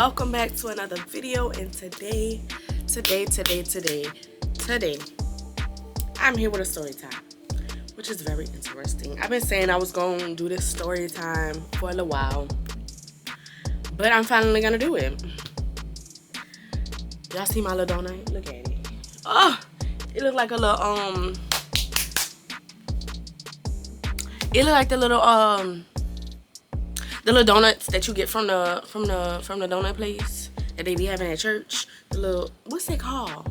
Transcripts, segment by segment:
welcome back to another video. And today I'm here with a story time, which is very interesting. I've been saying I was going to do this story time for a little while, but I'm finally gonna do it. Y'all see my little donut? Look at it. Oh, it looked like a little it looked like the little donuts that you get from the donut place that they be having at church. The little, what's it called?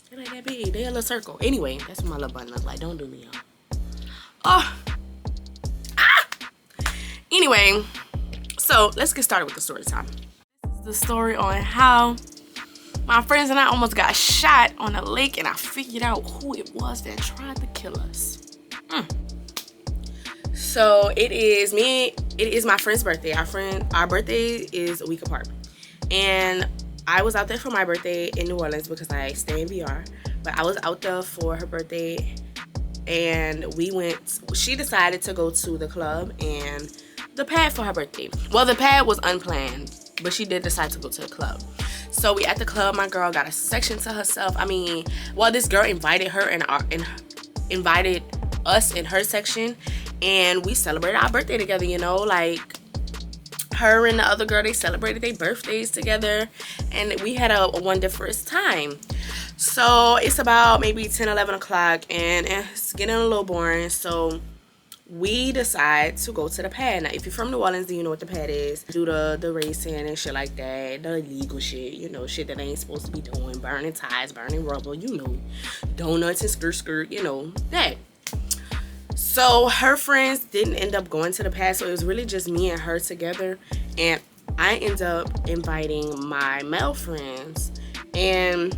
They're like that big. They're a little circle. Anyway, that's what my little bun looks like. Don't do me, y'all. Oh. Anyway, so let's get started with the story time. This is the story on how my friends and I almost got shot on a lake, and I figured out who it was that tried to kill us. So it is my friend's birthday. Our birthday is a week apart. And I was out there for my birthday in New Orleans because I stay in VR. But I was out there for her birthday, and she decided to go to the club and the pad for her birthday. Well, the pad was unplanned, but she did decide to go to the club. So we at the club, my girl got a section to herself. This girl invited her and invited us in her section, and we celebrated our birthday together, like her and the other girl, they celebrated their birthdays together, and we had a wonderful time. So it's about maybe 10-11 o'clock, and it's getting a little boring, so we decide to go to the pad. Now, if you're from New Orleans, then you know what the pad is. Do the racing and shit like that, the illegal shit, shit that I ain't supposed to be doing, burning tires, burning rubber, donuts and skirt, that. So her friends didn't end up going to the pad, so it was really just me and her together. And I ended up inviting my male friends, and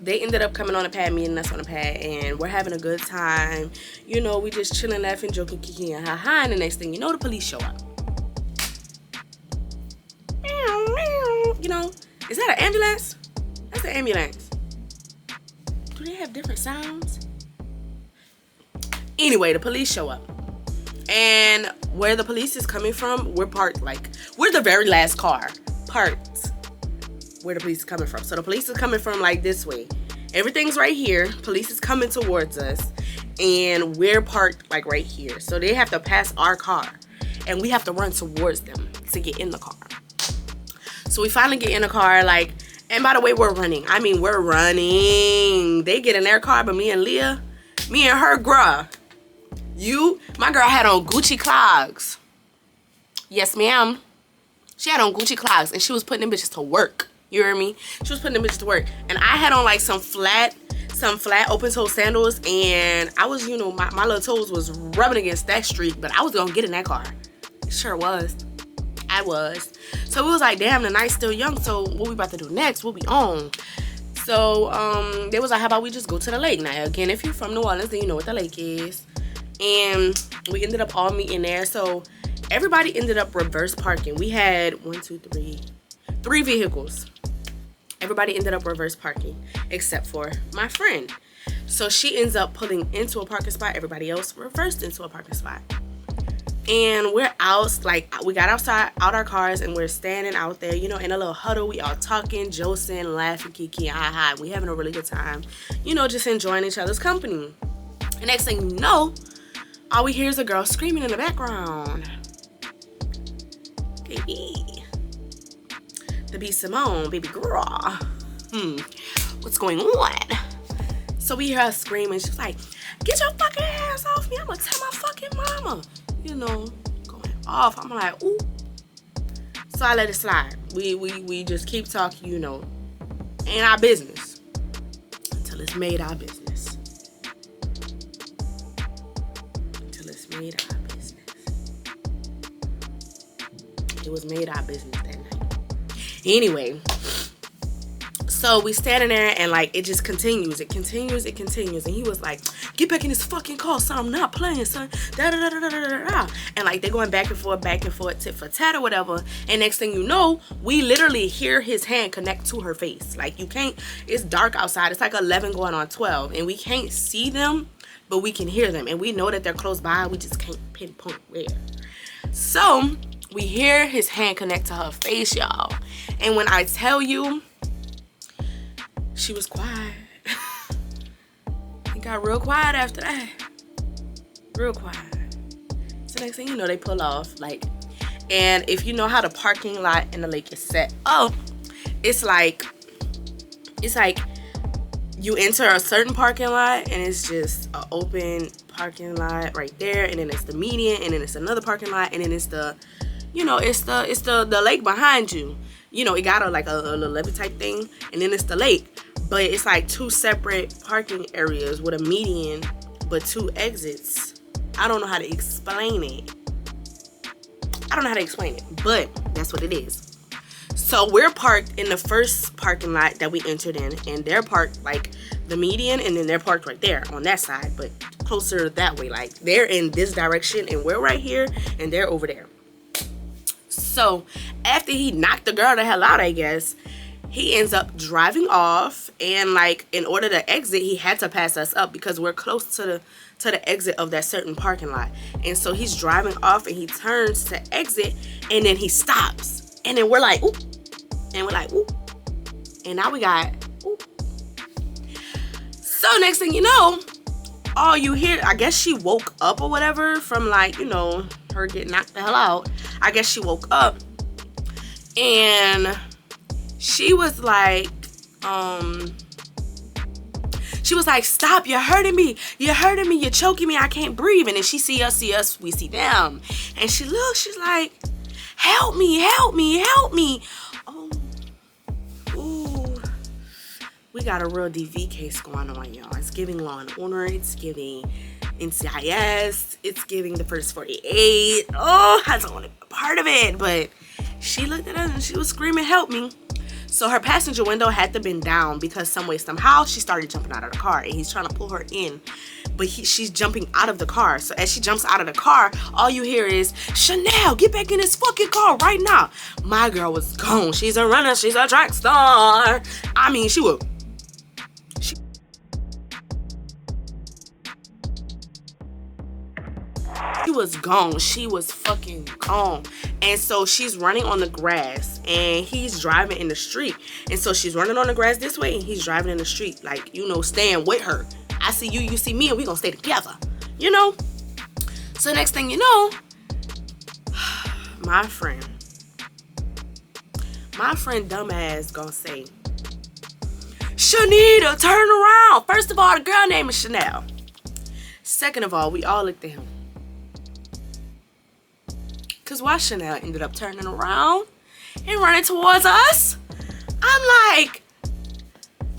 they ended up coming on the pad, meeting us on the pad, and we're having a good time. We just chilling, laughing, joking, kicking, and ha-ha, and the next thing you know, the police show up. Is that an ambulance? That's an ambulance. Do they have different sounds? Anyway, the police show up. And where the police is coming from, we're parked, we're the very last car parked where the police is coming from. So the police is coming from this way. Everything's right here. Police is coming towards us, and we're parked right here. So they have to pass our car, and we have to run towards them to get in the car. So we finally get in the car, and by the way, we're running. We're running. They get in their car, but me and her, bruh. My girl had on Gucci clogs. Yes, ma'am. She had on Gucci clogs, and she was putting them bitches to work. You hear me? She was putting them bitches to work. And I had on some flat open toe sandals, and I was, my little toes was rubbing against that street, but I was gonna get in that car. It sure was. I was. So we was like, damn, the night's still young, so what we about to do next? What we on? So they was like, how about we just go to the lake? Now, again, if you're from New Orleans, then you know what the lake is. And we ended up all meeting there. So everybody ended up reverse parking. We had 3 vehicles. Everybody ended up reverse parking except for my friend. So she ends up pulling into a parking spot. Everybody else reversed into a parking spot. And we're out, we got out our cars, and we're standing out there, in a little huddle. We all talking, josing, laughing, kiki, ha. We having a really good time, just enjoying each other's company. And next thing you know, all we hear is a girl screaming in the background. Baby. The B Simone, baby girl. What's going on? So we hear her screaming. She's like, get your fucking ass off me. I'm gonna tell my fucking mama. Going off. I'm like, ooh. So I let it slide. We just keep talking, ain't our business. Until it's made our business. It was made our business that night. Anyway, so we standing there, and it just continues. It continues. And he was like, get back in this fucking car, son. I'm not playing, son. Da da da da da da da. And they're going back and forth, tit for tat or whatever. And next thing you know, we literally hear his hand connect to her face. You can't, it's dark outside. It's 11 going on 12, and we can't see them, but we can hear them, and we know that they're close by. We just can't pinpoint where. So we hear his hand connect to her face, y'all. And when I tell you, she was quiet. It got real quiet after that. Real quiet. So next thing you know, they pull off. Like, and if you know how the parking lot in the lake is set up, it's like you enter a certain parking lot and it's just an open parking lot right there, and then it's the median, and then it's another parking lot, and then it's the, you know, it's the lake behind you. You know, it got a levee type thing, and then it's the lake. But it's like two separate parking areas with a median, but two exits. I don't know how to explain it. But that's what it is. So we're parked in the first parking lot that we entered in, and they're parked like the median, and then they're parked right there on that side, but closer that way. Like, they're in this direction, and we're right here, and they're over there. So after he knocked the girl the hell out, I guess, he ends up driving off, and like, in order to exit, he had to pass us up because we're close to the exit of that certain parking lot. And so he's driving off, and he turns to exit, and then he stops, and then we're like, oop, and we're like, oop, and now we got, oop. So next thing you know, all you hear, I guess she woke up or whatever from, like, you know, her getting knocked the hell out. I guess she woke up, and she was like, stop, you're hurting me, you're choking me, I can't breathe. And then she see us, we see them. And she looks, she's like, help me. Oh, ooh. We got a real DV case going on, y'all. It's giving Law and Order, it's giving NCIS, it's giving the first 48. Oh, I don't want to be a part of it. But she looked at us and she was screaming, help me. So her passenger window had to been down because somehow she started jumping out of the car, and he's trying to pull her in, but she's jumping out of the car. So as she jumps out of the car, all you hear is, Chanel, get back in this fucking car right now. My girl was gone. She's a runner. She's a track star. I mean, she was gone. She was fucking gone. And so she's running on the grass, and he's driving in the street. And so she's running on the grass this way, and he's driving in the street, like, you know, staying with her. I see you, you see me, and we gonna stay together, you know? So next thing you know, my friend dumbass gonna say, Shanita, turn around. First of all, the girl name is Chanel. Second of all, we all looked at him. Because why Chanel ended up turning around and running towards us? I'm like,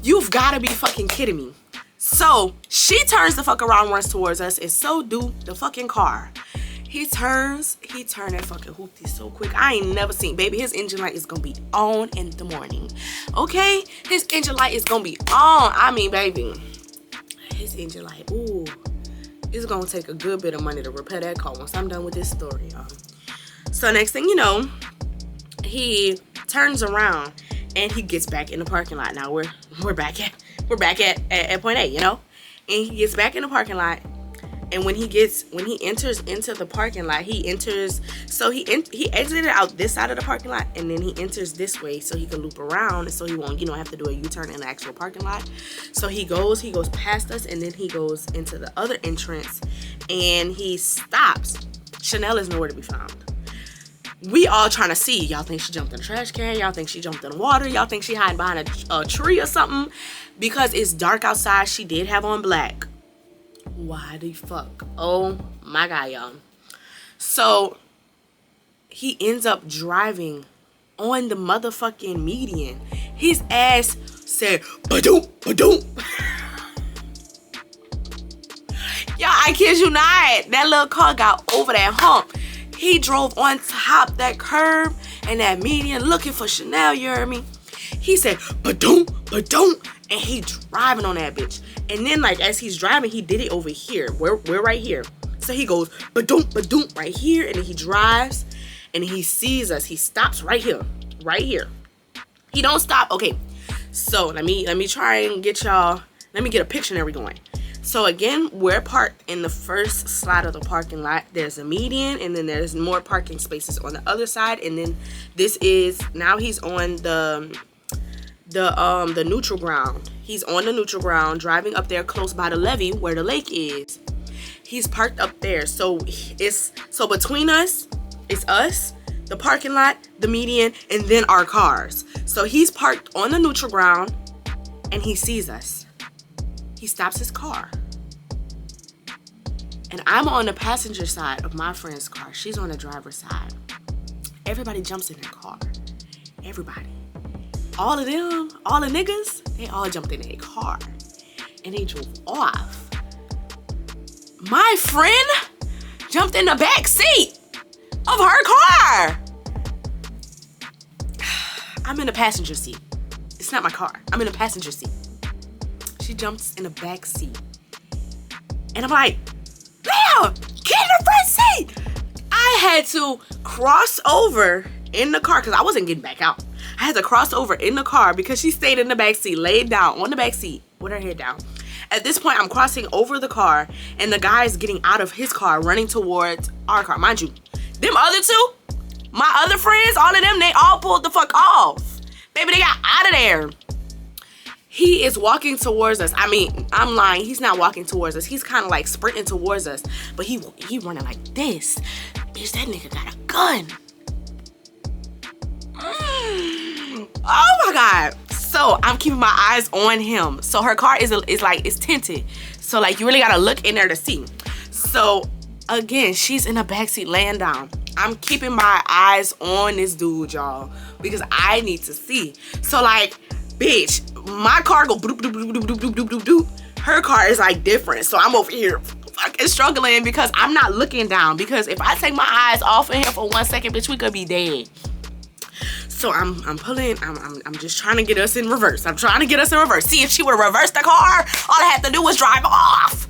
you've got to be fucking kidding me. So she turns the fuck around, runs towards us, and so do the fucking car. He turned that fucking hoopty so quick. I ain't never seen, baby, his engine light is going to be on in the morning. Okay? His engine light is going to be on. I mean, baby, his engine light, ooh, it's going to take a good bit of money to repair that car once I'm done with this story, y'all. So next thing you know, he turns around and he gets back in the parking lot. Now we're back at point A, you know? And he gets back in the parking lot, and when he enters into the parking lot, he exited out this side of the parking lot, and then he enters this way so he can loop around, and so he won't, have to do a U-turn in the actual parking lot. So he goes past us, and then he goes into the other entrance, and he stops. Chanel is nowhere to be found. We all trying to see. Y'all think she jumped in the trash can? Y'all think she jumped in the water? Y'all think she hiding behind a tree or something? Because it's dark outside. She did have on black. Why the fuck? Oh my God, y'all. So he ends up driving on the motherfucking median. His ass said, ba-doom, ba-doom. Y'all, I kid you not. That little car got over that hump. He drove on top that curb and that median looking for Chanel, you heard me? He said, ba-doom, ba-doom, and he driving on that bitch. And then, like, as he's driving, he did it over here. We're right here. So he goes, ba-doom, ba-doom, right here, and then he drives, and he sees us. He stops right here, right here. He don't stop. Okay, so let me try and get y'all, let me get a picture and everything going. So again, we're parked in the first slot of the parking lot. There's a median, and then there's more parking spaces on the other side. And then this is, now he's on the neutral ground. He's on the neutral ground, driving up there close by the levee where the lake is. He's parked up there. So between us, it's us, the parking lot, the median, and then our cars. So he's parked on the neutral ground, and he sees us. He stops his car. And I'm on the passenger side of my friend's car. She's on the driver's side. Everybody jumps in their car. Everybody. All of them, all the niggas, they all jumped in their car. And they drove off. My friend jumped in the back seat of her car. I'm in the passenger seat. It's not my car. I'm in the passenger seat. She jumps in the back seat. And I'm like, Leo, get in the front seat. I had to cross over in the car because I wasn't getting back out. I had to cross over in the car because she stayed in the back seat, laid down on the back seat with her head down. At this point, I'm crossing over the car, and the guy is getting out of his car, running towards our car. Mind you, them other two, my other friends, all of them, they all pulled the fuck off. Baby, they got out of there. He is walking towards us. I mean, I'm lying. He's not walking towards us. He's kind of like sprinting towards us. But he running like this. Bitch, that nigga got a gun. Oh my God. So I'm keeping my eyes on him. So her car is tinted. So like you really gotta look in there to see. So again, she's in the backseat laying down. I'm keeping my eyes on this dude, y'all, because I need to see. So like, bitch, my car go bloop, bloop, bloop, bloop, bloop, bloop, bloop, bloop. Her car is like different. So I'm over here fucking struggling because I'm not looking down. Because if I take my eyes off of him for 1 second, bitch, we could be dead. So I'm pulling, I'm just trying to get us in reverse. I'm trying to get us in reverse. See, if she would have reversed the car, all I had to do was drive off.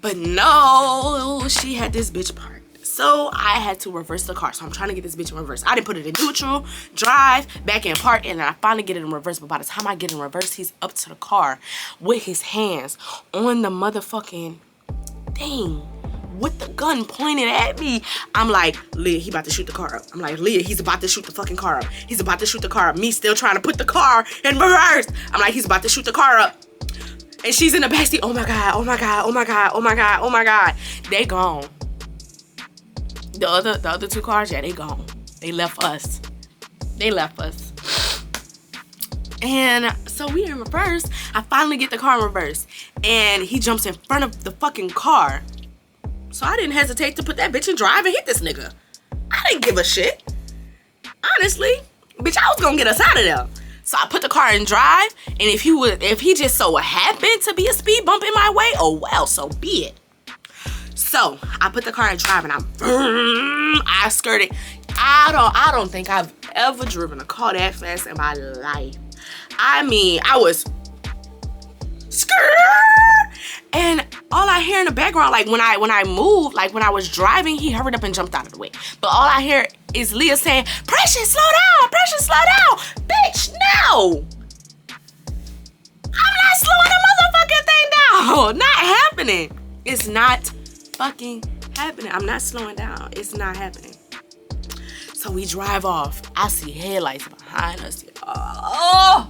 But no, she had this bitch parked. So I had to reverse the car. So I'm trying to get this bitch in reverse. I didn't put it in neutral, drive, back in park, and then I finally get it in reverse. But by the time I get in reverse, he's up to the car with his hands on the motherfucking thing with the gun pointed at me. I'm like, Leah, he about to shoot the car up. I'm like, Leah, he's about to shoot the fucking car up. He's about to shoot the car up. Me still trying to put the car in reverse. I'm like, he's about to shoot the car up. And she's in the backseat. Oh my God, oh my God, oh my God, oh my God, oh my God. They gone. The other two cars, yeah, they gone. They left us. They left us. And so we in reverse. I finally get the car in reverse. And he jumps in front of the fucking car. So I didn't hesitate to put that bitch in drive and hit this nigga. I didn't give a shit. Honestly, bitch, I was gonna get us out of there. So I put the car in drive, and if he just so happened to be a speed bump in my way, oh well, so be it. So I put the car in drive, and I skirted. I don't think I've ever driven a car that fast in my life. I mean, I was and all I hear in the background, like when I moved, like when I was driving, he hurried up and jumped out of the way. But all I hear is Leah saying, Precious, slow down, Precious, slow down. Bitch, no. I'm not slowing the motherfucking thing down. Not happening. It's not fucking happening. I'm not slowing down. It's not happening. So we drive off. I see headlights behind us. Oh,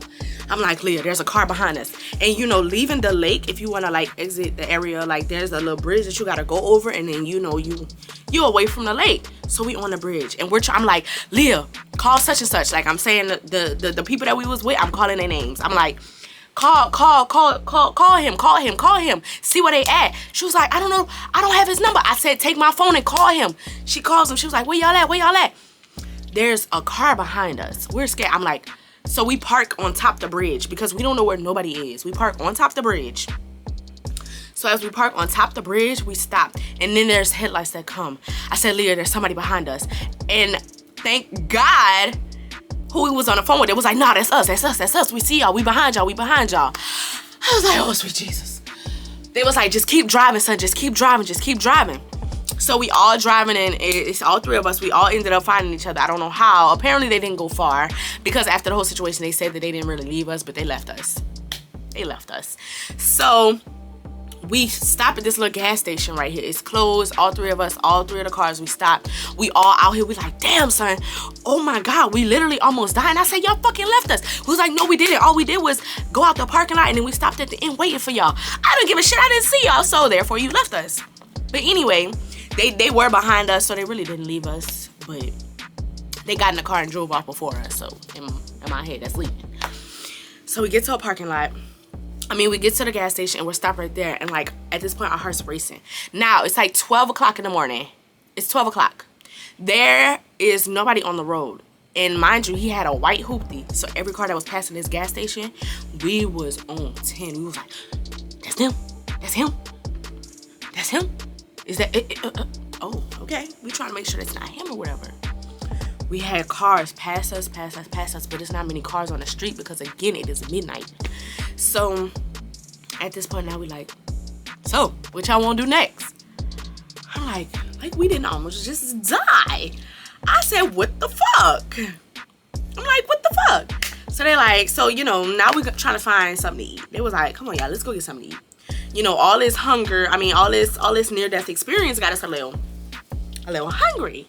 I'm like, Leah, there's a car behind us. And you know, leaving the lake, if you want to like exit the area, like there's a little bridge that you got to go over, and then you know you away from the lake. So we on the bridge, and I'm like, Leah, call such and such. Like I'm saying the people that we was with, I'm calling their names. I'm like, call him. See where they at. She was like, I don't know, I don't have his number. I said, take my phone and call him. She calls him. She was like, where y'all at? Where y'all at? There's a car behind us. We're scared. I'm like, so we park on top the bridge because we don't know where nobody is. We park on top the bridge. So as we park on top the bridge, we stop. And then there's headlights that come. I said, Leah, there's somebody behind us. And thank God who we was on the phone with, it was like, nah, that's us. We see y'all. We behind y'all. I was like, oh, sweet Jesus. They was like, just keep driving, son. Just keep driving. So we all driving, and it's all three of us. We all ended up finding each other. I don't know how. Apparently they didn't go far because after the whole situation, they said that they didn't really leave us, but they left us. So we stop at this little gas station right here. It's closed. All three of the cars, we stopped. We all out here. We like, damn, son. Oh my God, we literally almost died. And I said, y'all fucking left us. We was like, no, we didn't. All we did was go out the parking lot and then we stopped at the end waiting for y'all. I don't give a shit. I didn't see y'all, so therefore you left us. But anyway, they were behind us, so they really didn't leave us. But they got in the car and drove off before us. So in my head, that's leaving. So we get to a parking lot. We get to the gas station and we're stopped right there. And like, at this point, our heart's racing. Now, it's like 12 o'clock in the morning. It's 12 o'clock. There is nobody on the road. And mind you, he had a white hoopty. So every car that was passing this gas station, we was on 10. We was like, that's him. That's him. That's him. Is that it? Oh, okay. We trying to make sure it's not him or whatever. We had cars pass us, but there's not many cars on the street because, again, it is midnight. So, at this point now, we like, so, what y'all want to do next? I'm like, we didn't almost just die. I said, what the fuck? I'm like, what the fuck? So, they're like, so, now we're trying to find something to eat. They was like, come on, y'all, let's go get something to eat. All this hunger, all this near-death experience got us a little hungry.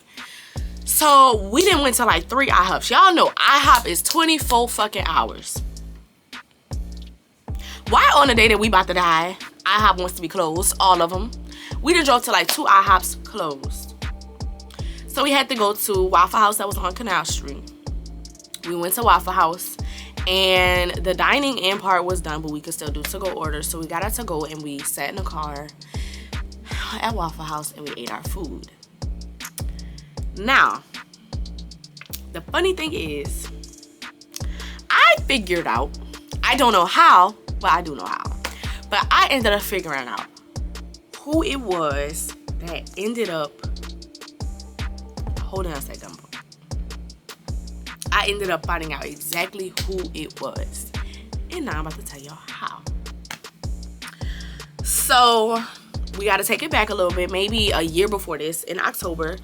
So, we then went to like 3 IHOPs. Y'all know IHOP is 24 fucking hours. Why on the day that we about to die, IHOP wants to be closed, all of them. We done drove to like 2 IHOPs closed. So we had to go to Waffle House that was on Canal Street. We went to Waffle House and the dining in part was done, but we could still do to-go orders. So we got our to-go and we sat in the car at Waffle House and we ate our food. Now, the funny thing is, I figured out, I don't know how, but I do know how. But I ended up figuring out who it was that ended up, hold on a second. I ended up finding out exactly who it was. And now I'm about to tell y'all how. So, we got to take it back a little bit. Maybe a year before this, in October,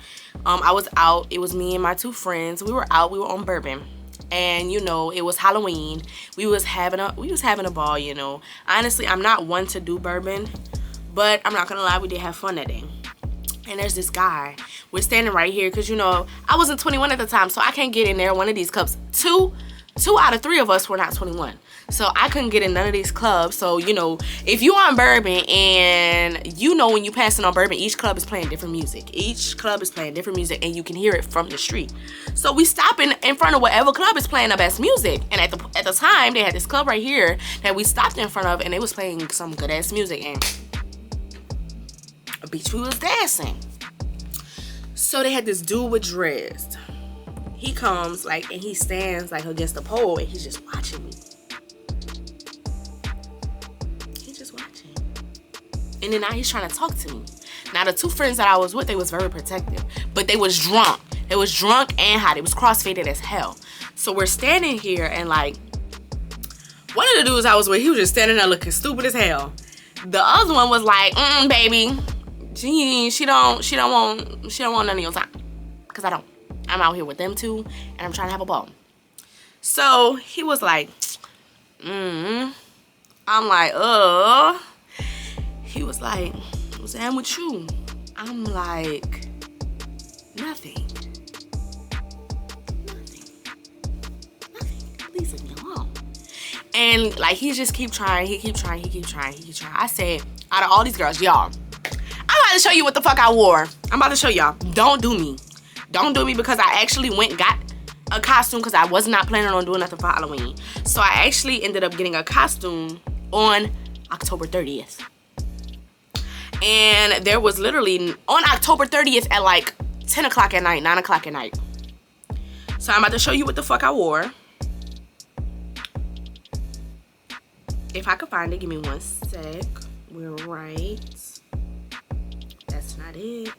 I was out. It was me and my 2 friends. We were out. We were on Bourbon. And it was Halloween. We was having a ball, Honestly, I'm not one to do bourbon, but I'm not gonna lie, we did have fun that day. And there's this guy. We're standing right here because I wasn't 21 at the time, so I can't get in there one of these clubs. Two out of 3 of us were not 21. So I couldn't get in none of these clubs. So, if you on Bourbon and when you passing on Bourbon, each club is playing different music. Each club is playing different music and you can hear it from the street. So we stop in front of whatever club is playing the best music. And at the time, they had this club right here that we stopped in front of and they was playing some good ass music. And a bitch, we was dancing. So they had this dude with dreads. He comes and he stands against the pole and he's just watching me. And then now he's trying to talk to me. Now the 2 friends that I was with, they was very protective. But they was drunk. They was drunk and hot. It was crossfaded as hell. So we're standing here and one of the dudes I was with, he was just standing there looking stupid as hell. The other one was like, baby, she don't want none of your time. Cause I don't. I'm out here with them 2 and I'm trying to have a ball. So he was like, I'm like, He was like, what's wrong with you? I'm like, nothing. Please leave me alone. And he just keep trying. He keep trying. I said, out of all these girls, y'all, I'm about to show you what the fuck I wore. I'm about to show y'all. Don't do me. Don't do me because I actually went and got a costume because I was not planning on doing nothing for Halloween. So I actually ended up getting a costume on October 30th. And there was literally on October 30th at 10 o'clock at night, 9 o'clock at night. So I'm about to show you what the fuck I wore. If I could find it, give me one sec. We're right. That's not it.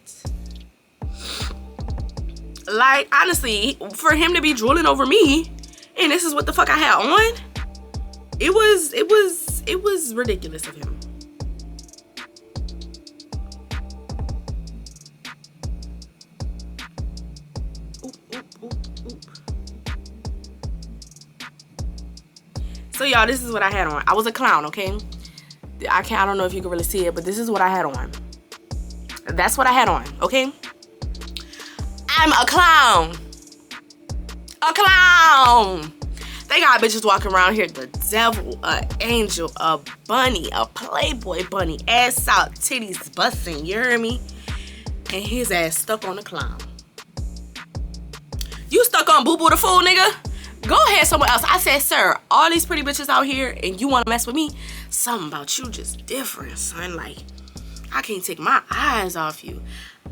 Honestly, for him to be drooling over me, and this is what the fuck I had on, it was ridiculous of him. So y'all, this is what I had on. I was a clown, okay? I don't know if you can really see it, but this is what I had on. That's what I had on, okay? I'm a clown. A clown. They got bitches walking around here, the devil, a angel, a bunny, a playboy bunny, ass out, titties busting, you hear me? And his ass stuck on the clown. You stuck on Boo Boo the Fool, nigga? Go ahead somewhere else. I said, sir, all these pretty bitches out here and you want to mess with me? Something about you just different, son. Like, I can't take my eyes off you.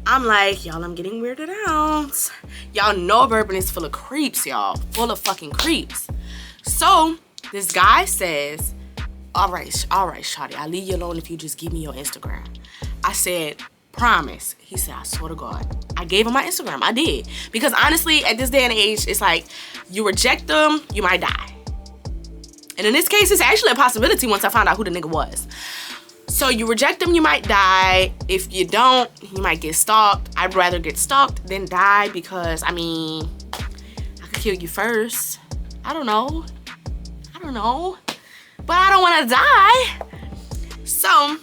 I'm like, y'all, I'm getting weirded out. Y'all know Bourbon is full of creeps, y'all. Full of fucking creeps. So, this guy says, all right, shawty, I'll leave you alone if you just give me your Instagram. I said, promise. He said, I swear to God. I gave him my Instagram. I did. Because honestly, at this day and age, it's like, you reject them, you might die. And in this case, it's actually a possibility once I found out who the nigga was. So you reject them, you might die. If you don't, you might get stalked. I'd rather get stalked than die because, I mean, I could kill you first. I don't know. But I don't want to die. So,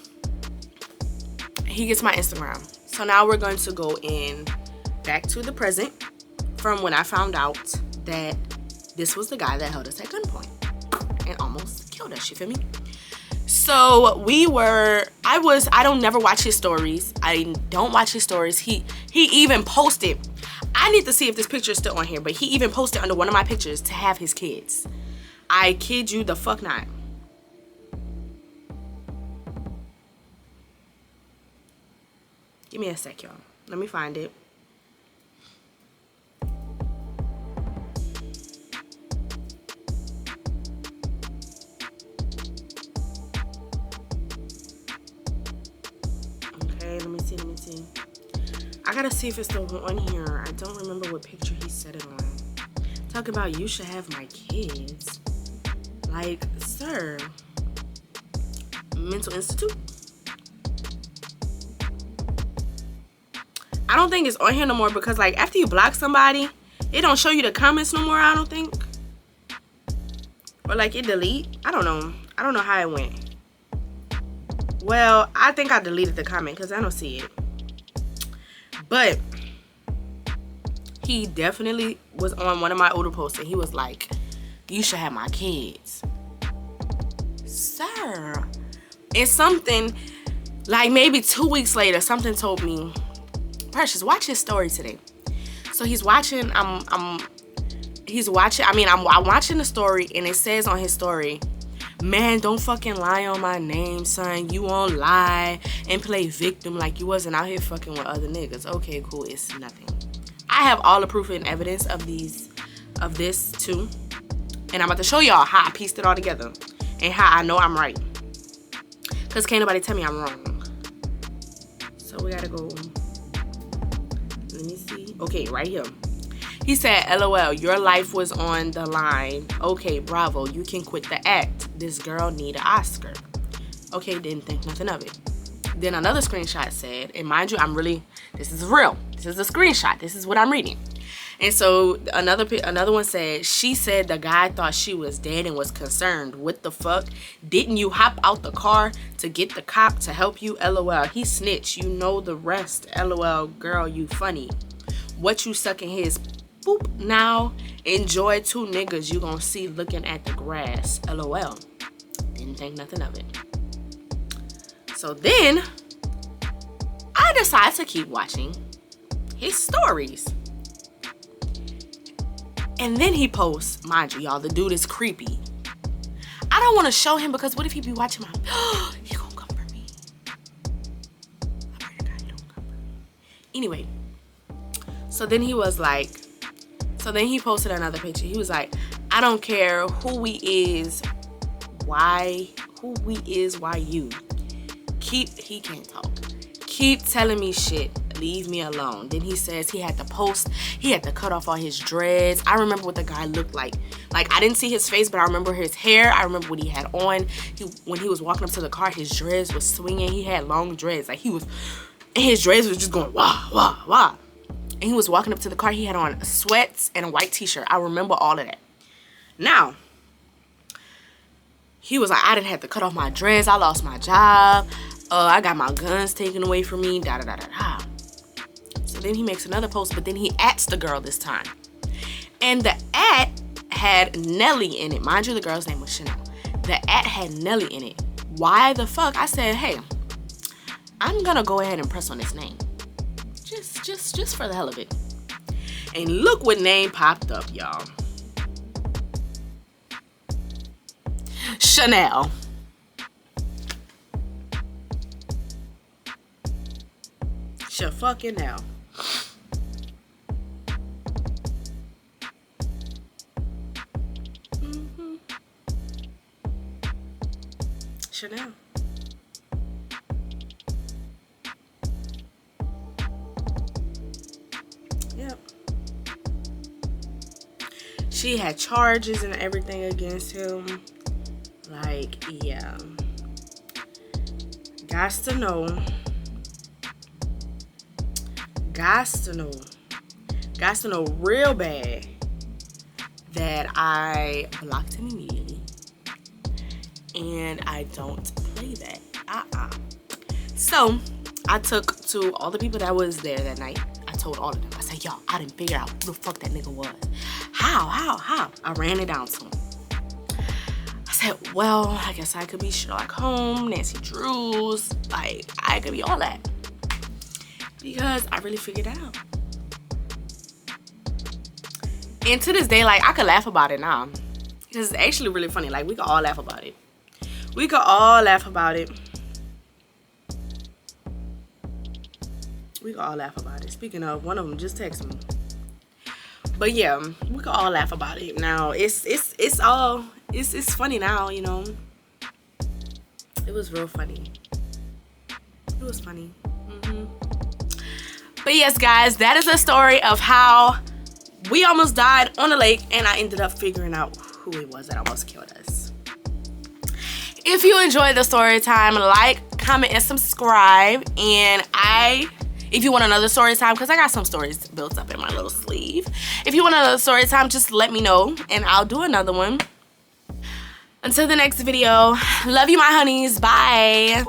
he gets my Instagram. So now we're going to go in back to the present from when I found out that this was the guy that held us at gunpoint and almost killed us, you feel me? So I don't never watch his stories. I don't watch his stories. He even posted, I need to see if this picture is still on here, but he even posted under one of my pictures to have his kids. I kid you the fuck not. Give me a sec, y'all. Let me find it. Okay, let me see. I gotta see if it's still on here. I don't remember what picture he said it on. Talk about you should have my kids. Like, sir. Mental institute? I don't think it's on here no more because, like, after you block somebody, it don't show you the comments no more, I don't think. Or, like, it delete. I don't know how it went. Well, I think I deleted the comment because I don't see it. But he definitely was on one of my older posts and he was like, you should have my kids. Sir. And something, like maybe 2 weeks later, something told me, Precious, watch his story today. So he's watching, I'm watching the story and it says on his story, man, don't fucking lie on my name, son. You won't lie and play victim like you wasn't out here fucking with other niggas. Okay, cool, it's nothing. I have all the proof and evidence of this too. And I'm about to show y'all how I pieced it all together and how I know I'm right. Because can't nobody tell me I'm wrong. So we gotta go. Let me see. Okay, right here. He said, LOL, your life was on the line. Okay, bravo. You can quit the act. This girl need an Oscar. Okay, didn't think nothing of it. Then another screenshot said, and mind you, this is real. This is a screenshot. This is what I'm reading. And so another one said, she said the guy thought she was dead and was concerned. What the fuck? Didn't you hop out the car to get the cop to help you? LOL. He snitched. You know the rest. LOL. Girl, you funny. What you sucking his boop now? Enjoy two niggas you gonna see looking at the grass. LOL. Didn't think nothing of it. So then I decided to keep watching his stories. And then he posts, mind you, y'all, the dude is creepy. I don't want to show him because what if he be watching my, he gonna come for me. I pray to God he don't come for me. Anyway, so then he posted another picture. He was like, I don't care who we is, why you. He can't talk. Keep telling me shit. Leave me alone. Then he says he had to cut off all his dreads. I remember what the guy looked like. Like, I didn't see his face, but I remember his hair. I remember what he had on. When he was walking up to the car, his dreads was swinging. He had long dreads. Like, his dreads was just going wah, wah, wah. And he was walking up to the car. He had on sweats and a white t-shirt. I remember all of that. Now, He was like, I didn't have to cut off my dress. I lost my job. I got my guns taken away from me. Da da da da da. So then he makes another post, but then he ats the girl this time. And the at had Nelly in it. Mind you, the girl's name was Chanel. The at had Nelly in it. Why the fuck? I said, hey, I'm gonna go ahead and press on this name. Just for the hell of it. And look what name popped up, y'all. Chanel. Fucking now. Chanel. Yep. She had charges and everything against him. Like, yeah. Gots to know. Gots to know real bad that I blocked him immediately. And I don't play that. So I took to all the people that was there that night. I told all of them. I said, y'all, I didn't figure out who the fuck that nigga was. How? I ran it down to him. I said, well, I guess I could be Sherlock Holmes, Nancy Drews. Like, I could be all that. Because I really figured it out. And to this day, like, I could laugh about it now. Because it's actually really funny. Like, we could all laugh about it. We could all laugh about it. We could all laugh about it. Speaking of, one of them just texted me. But yeah, we could all laugh about it. Now, it's funny now, you know. It was real funny. It was funny. But yes, guys, that is a story of how we almost died on the lake and I ended up figuring out who it was that almost killed us. If you enjoyed the story time, like, comment, and subscribe. And if you want another story time, because I got some stories built up in my little sleeve. If you want another story time, just let me know and I'll do another one. Until the next video, love you, my honeys. Bye.